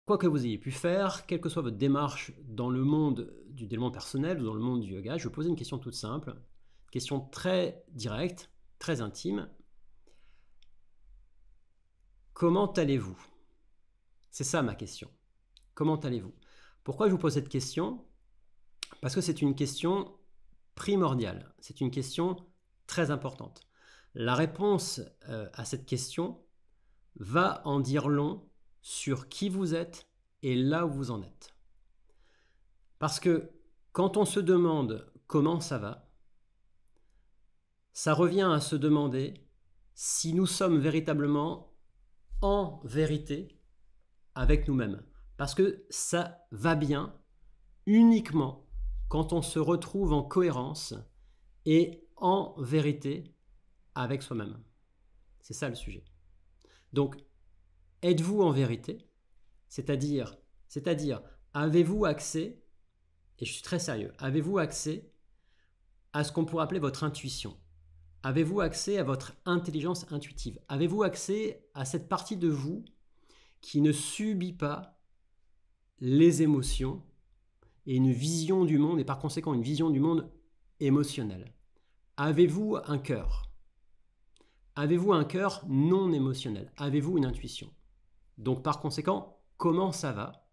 quoi que vous ayez pu faire, quelle que soit votre démarche dans le monde du développement personnel ou dans le monde du yoga, je vais vous poser une question toute simple, une question très directe, très intime. Comment allez-vous? C'est ça ma question. Comment allez-vous? Pourquoi je vous pose cette question? Parce que c'est une question primordiale, c'est une question très importante. La réponse à cette question va en dire long sur qui vous êtes et là où vous en êtes. Parce que quand on se demande comment ça va, ça revient à se demander si nous sommes véritablement en vérité avec nous-mêmes. Parce que ça va bien uniquement quand on se retrouve en cohérence et en vérité avec soi-même. C'est ça le sujet. Donc, êtes-vous en vérité? C'est-à-dire, avez-vous accès, et je suis très sérieux, avez-vous accès à ce qu'on pourrait appeler votre intuition? Avez-vous accès à votre intelligence intuitive? Avez-vous accès à cette partie de vous qui ne subit pas les émotions et une vision du monde, et par conséquent une vision du monde émotionnelle? Avez-vous un cœur? Avez-vous un cœur non émotionnel? Avez-vous une intuition? Donc par conséquent, comment ça va?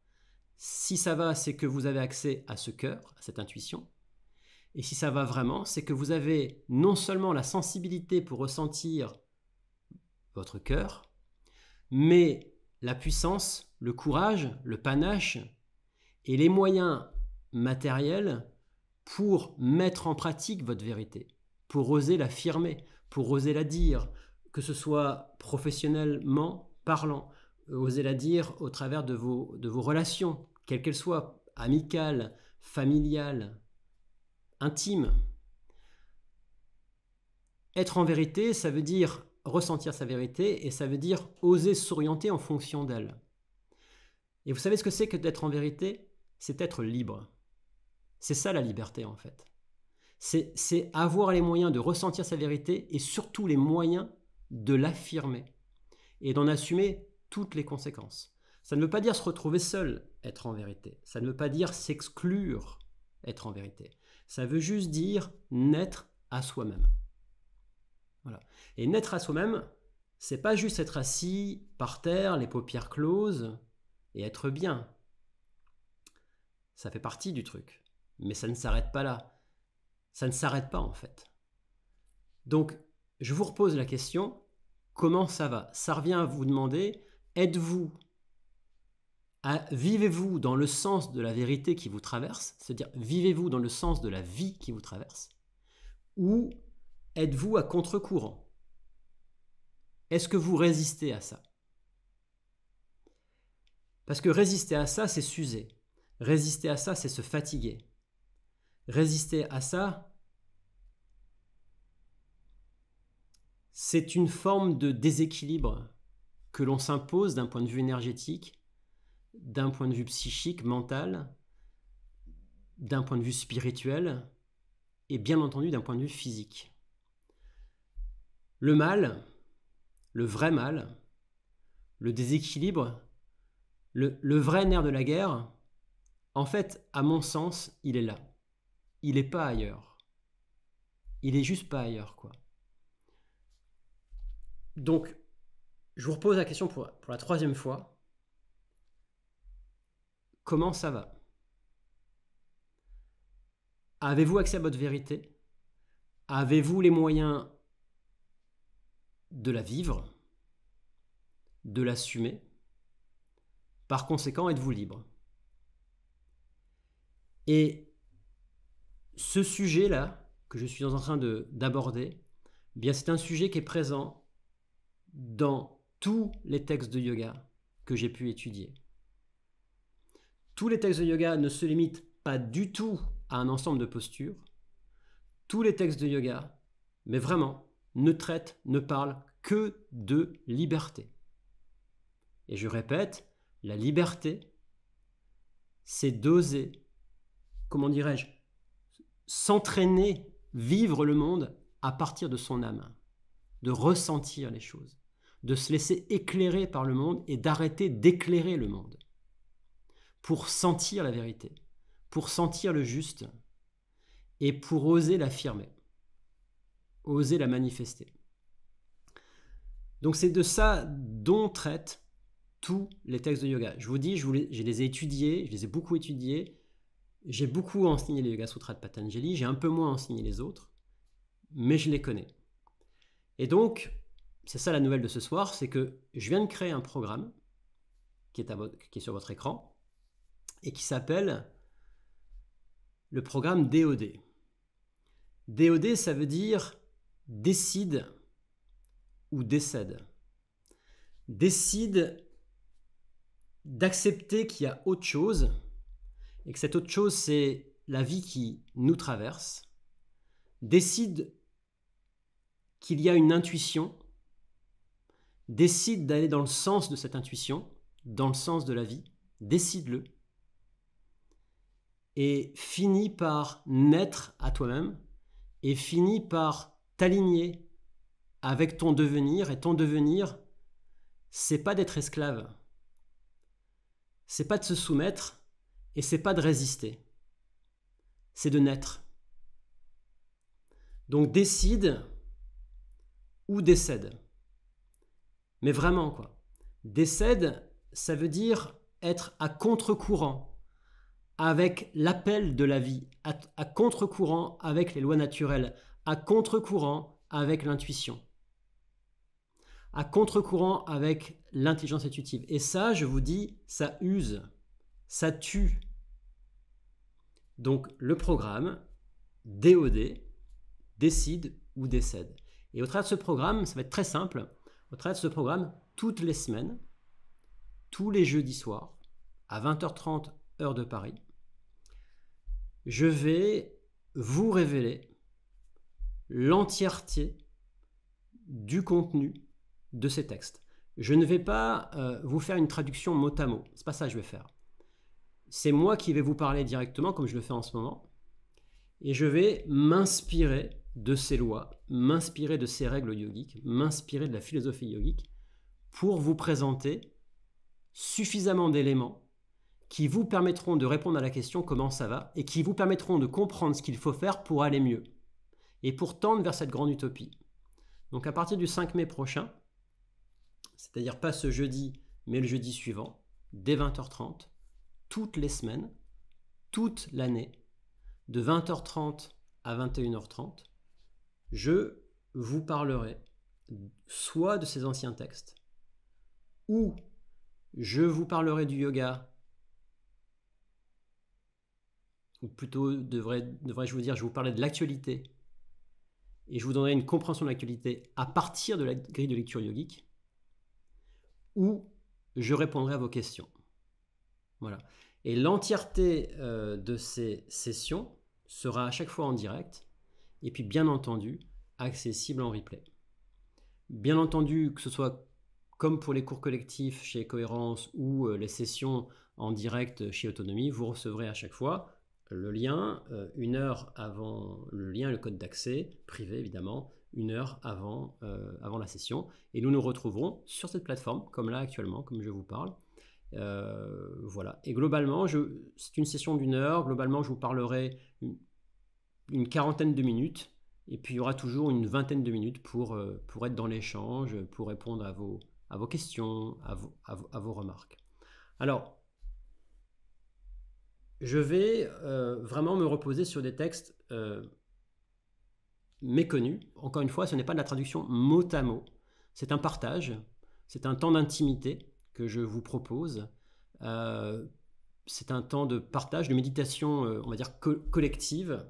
Si ça va, c'est que vous avez accès à ce cœur, à cette intuition. Et si ça va vraiment, c'est que vous avez non seulement la sensibilité pour ressentir votre cœur, mais la puissance, le courage, le panache et les moyens matériels pour mettre en pratique votre vérité, pour oser l'affirmer, pour oser la dire, que ce soit professionnellement parlant, oser la dire au travers de vos relations, quelles qu'elles soient, amicales, familiales, intimes. Être en vérité, ça veut dire ressentir sa vérité et ça veut dire oser s'orienter en fonction d'elle. Et vous savez ce que c'est que d'être en vérité? C'est être libre. C'est ça la liberté en fait. C'est avoir les moyens de ressentir sa vérité et surtout les moyens de l'affirmer et d'en assumer toutes les conséquences. Ça ne veut pas dire se retrouver seul, être en vérité. Ça ne veut pas dire s'exclure, être en vérité. Ça veut juste dire naître à soi-même. Voilà. Et naître à soi-même, c'est pas juste être assis par terre, les paupières closes et être bien. Ça fait partie du truc. Mais ça ne s'arrête pas là. Ça ne s'arrête pas en fait. Donc, je vous repose la question, comment ça va? Ça revient à vous demander, vivez-vous dans le sens de la vérité qui vous traverse, c'est-à-dire vivez-vous dans le sens de la vie qui vous traverse, ou êtes-vous à contre-courant? Est-ce que vous résistez à ça? Parce que résister à ça, c'est s'user. Résister à ça, c'est se fatiguer. Résister à ça, c'est une forme de déséquilibre que l'on s'impose d'un point de vue énergétique, d'un point de vue psychique, mental, d'un point de vue spirituel et bien entendu d'un point de vue physique. Le mal, le vrai mal, le déséquilibre, le vrai nerf de la guerre, en fait, à mon sens, il est là. Il n'est pas ailleurs. Il est juste pas ailleurs, quoi. Donc, je vous repose la question pour la troisième fois. Comment ça va? Avez-vous accès à votre vérité? Avez-vous les moyens de la vivre, de l'assumer? Par conséquent, êtes-vous libre? Et ce sujet-là, que je suis en train d'aborder, eh bien c'est un sujet qui est présent dans tous les textes de yoga que j'ai pu étudier. Tous les textes de yoga ne se limitent pas du tout à un ensemble de postures. Tous les textes de yoga, mais vraiment, ne parlent que de liberté. Et je répète, la liberté, c'est d'oser, comment dirais-je, s'entraîner, vivre le monde à partir de son âme, de ressentir les choses, de se laisser éclairer par le monde et d'arrêter d'éclairer le monde. pour sentir la vérité, pour sentir le juste et pour oser l'affirmer, oser la manifester. Donc c'est de ça dont traitent tous les textes de yoga. Je vous dis, je les ai étudiés, je les ai beaucoup étudiés. J'ai beaucoup enseigné les Yoga Sutras de Patanjali, j'ai un peu moins enseigné les autres, mais je les connais. Et donc, c'est ça la nouvelle de ce soir, c'est que je viens de créer un programme qui est sur votre écran et qui s'appelle le programme DOD. DOD, ça veut dire décide ou décède. Décide d'accepter qu'il y a autre chose et que cette autre chose, c'est la vie qui nous traverse. Décide qu'il y a une intuition. Décide d'aller dans le sens de cette intuition, dans le sens de la vie. Décide-le. Et finis par naître à toi-même et finis par t'aligner avec ton devenir. Et ton devenir, c'est pas d'être esclave. C'est pas de se soumettre et c'est pas de résister. C'est de naître. Donc décide ou décède. Mais vraiment quoi. Décède, ça veut dire être à contre-courant avec l'appel de la vie, à contre-courant avec les lois naturelles, à contre-courant avec l'intuition, à contre-courant avec l'intelligence intuitive. Et ça, je vous dis, ça use, ça tue. Donc le programme DOD, décide ou décède. Et au travers de ce programme, ça va être très simple, au travers de ce programme, toutes les semaines, tous les jeudis soirs, à 20h30 heure de Paris, je vais vous révéler l'entièreté du contenu de ces textes. Je ne vais pas vous faire une traduction mot à mot, c'est pas ça que je vais faire. C'est moi qui vais vous parler directement, comme je le fais en ce moment, et je vais m'inspirer de ces lois, m'inspirer de ces règles yogiques, m'inspirer de la philosophie yogique, pour vous présenter suffisamment d'éléments qui vous permettront de répondre à la question comment ça va, et qui vous permettront de comprendre ce qu'il faut faire pour aller mieux, et pour tendre vers cette grande utopie. Donc à partir du 5 mai prochain, c'est-à-dire pas ce jeudi, mais le jeudi suivant, dès 20h30, toutes les semaines, toute l'année, de 20h30 à 21h30, je vous parlerai soit de ces anciens textes, ou je vous parlerai du yoga, ou plutôt devrais-je vous dire, je vous parlerai de l'actualité, et je vous donnerai une compréhension de l'actualité à partir de la grille de lecture yogique, ou je répondrai à vos questions. Voilà. Et l'entièreté de ces sessions sera à chaque fois en direct et puis bien entendu accessible en replay. Bien entendu, que ce soit comme pour les cours collectifs chez Cohérence ou les sessions en direct chez Autonomie, vous recevrez à chaque fois le lien, une heure avant le lien, le code d'accès, privé évidemment, une heure avant la session. Et nous nous retrouverons sur cette plateforme, comme là actuellement, comme je vous parle. Voilà. Et globalement, c'est une session d'1 heure. Globalement, je vous parlerai une quarantaine de minutes. Et puis, il y aura toujours une vingtaine de minutes pour être dans l'échange, pour répondre à vos questions, à vos remarques. Alors, je vais vraiment me reposer sur des textes méconnus. Encore une fois, ce n'est pas de la traduction mot à mot. C'est un partage, c'est un temps d'intimité que je vous propose. C'est un temps de partage, de méditation, on va dire collective.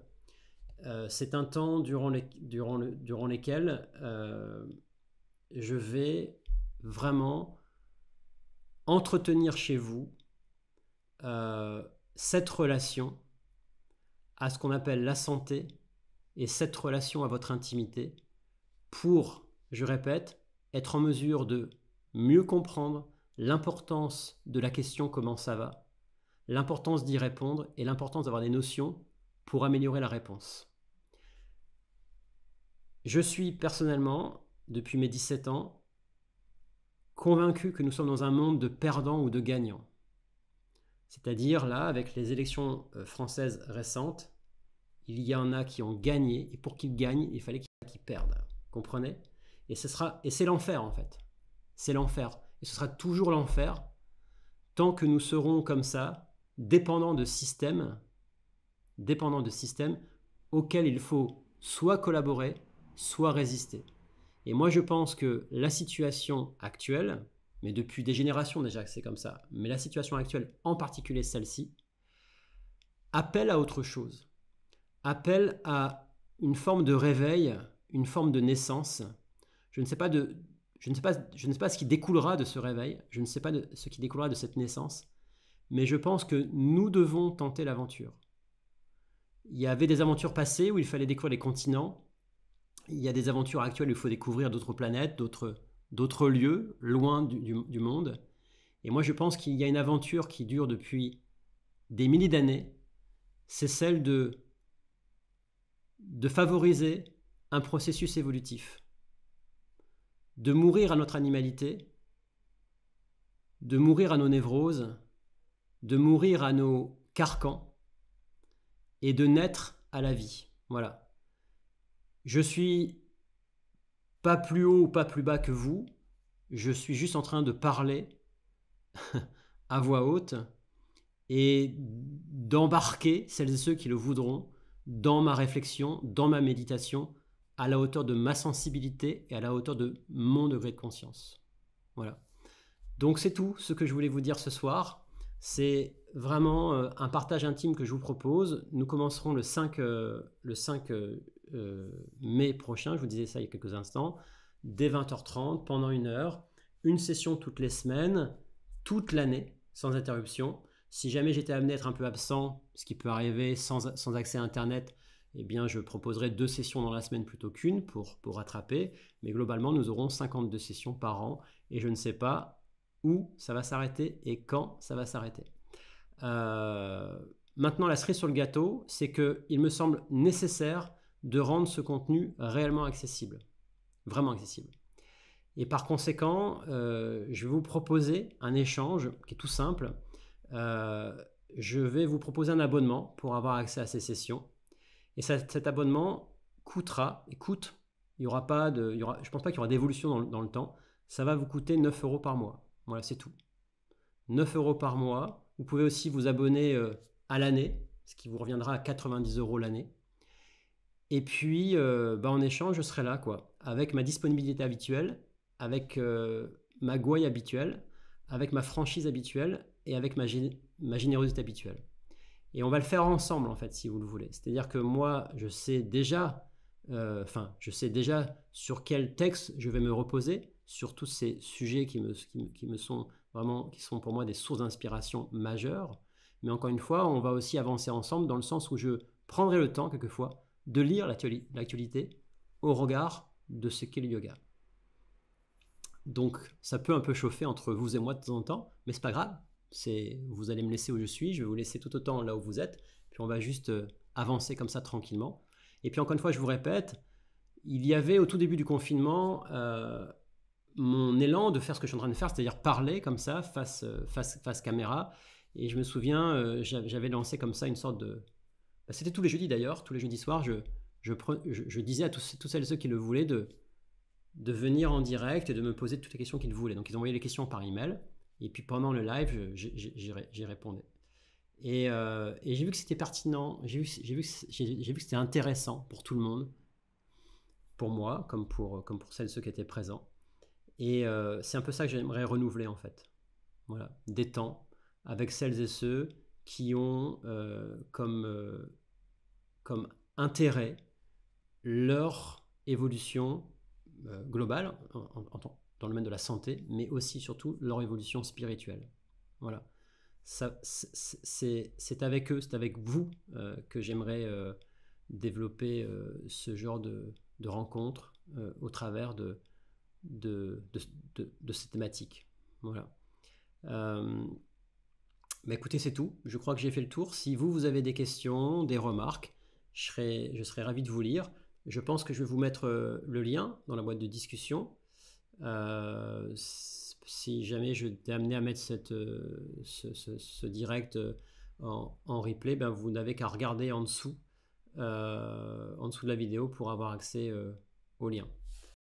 C'est un temps durant lesquels je vais vraiment entretenir chez vous cette relation à ce qu'on appelle la santé et cette relation à votre intimité pour, je répète, être en mesure de mieux comprendre l'importance de la question comment ça va, l'importance d'y répondre et l'importance d'avoir des notions pour améliorer la réponse. Je suis personnellement, depuis mes 17 ans, convaincu que nous sommes dans un monde de perdants ou de gagnants. C'est-à-dire, là, avec les élections françaises récentes, il y en a qui ont gagné, et pour qu'ils gagnent, il fallait qu'ils perdent. Comprenez? Et c'est l'enfer, en fait. C'est l'enfer. Et ce sera toujours l'enfer tant que nous serons comme ça, dépendants de systèmes auxquels il faut soit collaborer, soit résister. Et moi, je pense que la situation actuelle, mais depuis des générations déjà que c'est comme ça, mais la situation actuelle, en particulier celle-ci, appelle à autre chose, appelle à une forme de réveil, une forme de naissance. Je ne sais pas ce qui découlera de ce réveil, je ne sais pas ce qui découlera de cette naissance, mais je pense que nous devons tenter l'aventure. Il y avait des aventures passées où il fallait découvrir les continents. Il y a des aventures actuelles où il faut découvrir d'autres planètes, d'autres lieux, loin du monde. Et moi, je pense qu'il y a une aventure qui dure depuis des milliers d'années. C'est celle de favoriser un processus évolutif. De mourir à notre animalité, de mourir à nos névroses, de mourir à nos carcans et de naître à la vie. Voilà. Je suis pas plus haut ou pas plus bas que vous, je suis juste en train de parler à voix haute et d'embarquer celles et ceux qui le voudront dans ma réflexion, dans ma méditation, à la hauteur de ma sensibilité et à la hauteur de mon degré de conscience. Voilà. Donc c'est tout ce que je voulais vous dire ce soir. C'est vraiment un partage intime que je vous propose. Nous commencerons le 5 mai prochain, je vous disais ça il y a quelques instants, dès 20h30, pendant 1 heure, une session toutes les semaines, toute l'année, sans interruption. Si jamais j'étais amené à être un peu absent, ce qui peut arriver sans accès à Internet, eh bien je proposerai 2 sessions dans la semaine plutôt qu'une pour rattraper. Mais globalement, nous aurons 52 sessions par an et je ne sais pas où ça va s'arrêter et quand ça va s'arrêter. Maintenant, la cerise sur le gâteau, c'est qu'il me semble nécessaire de rendre ce contenu réellement accessible, vraiment accessible. Et par conséquent, je vais vous proposer un échange qui est tout simple. Je vais vous proposer un abonnement pour avoir accès à ces sessions. Et cet abonnement coûte, je ne pense pas qu'il y aura d'évolution dans le temps, ça va vous coûter 9 € par mois. Voilà, c'est tout. 9 € par mois. Vous pouvez aussi vous abonner à l'année, ce qui vous reviendra à 90 € l'année. Et puis, en échange, je serai là, quoi, avec ma disponibilité habituelle, avec ma gouaille habituelle, avec ma franchise habituelle et avec ma générosité habituelle. Et on va le faire ensemble, en fait, si vous le voulez. C'est-à-dire que moi, je sais déjà sur quel texte je vais me reposer, sur tous ces sujets qui sont pour moi des sources d'inspiration majeures. Mais encore une fois, on va aussi avancer ensemble dans le sens où je prendrai le temps, quelquefois, de lire l'actualité au regard de ce qu'est le yoga. Donc, ça peut un peu chauffer entre vous et moi de temps en temps, mais c'est pas grave. Vous allez me laisser où je suis, je vais vous laisser tout autant là où vous êtes, puis on va juste avancer comme ça tranquillement. Et puis encore une fois, je vous répète, il y avait au tout début du confinement mon élan de faire ce que je suis en train de faire, c'est-à-dire parler comme ça, face caméra. Et je me souviens, j'avais lancé comme ça une sorte de... C'était tous les jeudis d'ailleurs, tous les jeudis soirs, je disais à tous celles et ceux qui le voulaient de venir en direct et de me poser toutes les questions qu'ils voulaient. Donc ils envoyaient les questions par email, et puis pendant le live, j'y répondais. Et j'ai vu que c'était pertinent, j'ai vu que c'était intéressant pour tout le monde, pour moi, comme pour celles et ceux qui étaient présents. Et c'est un peu ça que j'aimerais renouveler en fait. Voilà, des temps avec celles et ceux qui ont comme intérêt leur évolution globale dans le domaine de la santé, mais aussi surtout leur évolution spirituelle. Voilà. C'est avec eux, c'est avec vous que j'aimerais développer ce genre de rencontres au travers de cette thématique. Voilà. Écoutez, c'est tout. Je crois que j'ai fait le tour. Si vous avez des questions, des remarques, je serais ravi de vous lire. Je pense que je vais vous mettre le lien dans la boîte de discussion. si jamais je t'ai amené à mettre ce direct en replay, ben, vous n'avez qu'à regarder en dessous de la vidéo pour avoir accès au lien.